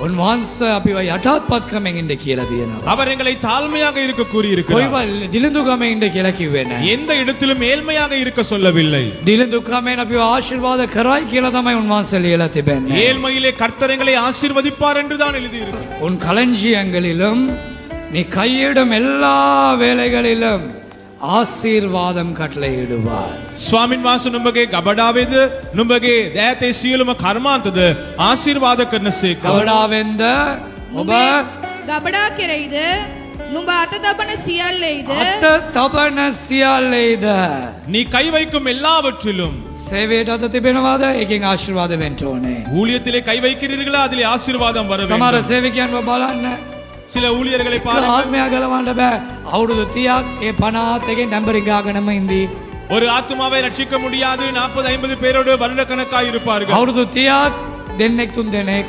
උන්වහන්සේ අපිව යටත්පත් කමෙන් ඉන්න කියලා තියෙනවා. அவர் எங்களை தாழ்மையாக இருக்க கூறி இருக்கிறார். කොයිවල් දිලිඳු ගමෙන් ඉන්න කියලා කිව්වේ නැහැ. எந்த இடத்திலும் மேல்மையாக இருக்க சொல்லவில்லை. දිලිඳු ගමෙන් අපිව ආශිර්වාද කරයි කියලා තමයි උන්වහන්සේ ලියලා තිබෙන්නේ. ஏழ்மையிலே கர்த்தர் எங்களை ஆசீர்வதிப்பார் என்று தான் எழுதி இருக்கிறது. உன் களஞ்சியங்களிலும் நீ கையிடும் எல்லா வேலைகளிலும் ආශිර්වාදම් කටලෙයිடுவார். ස්වාමින් වහන්සේ නුඹගේ ගබඩාවේද නුඹගේ දෑතේ සියලුම කර්මාන්තද ආශිර්වාද කරනසේක. ගබඩාවෙන්ද ඔබ ගබඩා කෙරෙයිද නුඹ අත තබන සියල්ලෙයිද අත තබන සියල්ලෙයිද நீ கை வைக்கும் எல்லாவற்றிலும் සේවයට අත තිබෙනවාද? ඒකෙන් ආශිර්වාද වෙන්න ඕනේ. ஊழியத்திலே கை வைக்கிறீர்களா அதிலே ஆசீர்வாதம் வர සමහර வேண்டும். සේවකයන්ව බලන්න சில ஊழியர்களை பாருங்கள். ආත්මය ගලවන්න බෑ. අවුරුදු 30ක් ඒ 50 එකෙන් නම්බරින් ගාගෙනම ඉඳී. ஒரு ஆத்துமாவை ரட்சிக்க முடியாது. 40-50 பேரோடு வருடக்கணக்காய் இருப்பார்கள். අවුරුදු 30ක් දෙන්නෙක් තුන් දෙනෙක්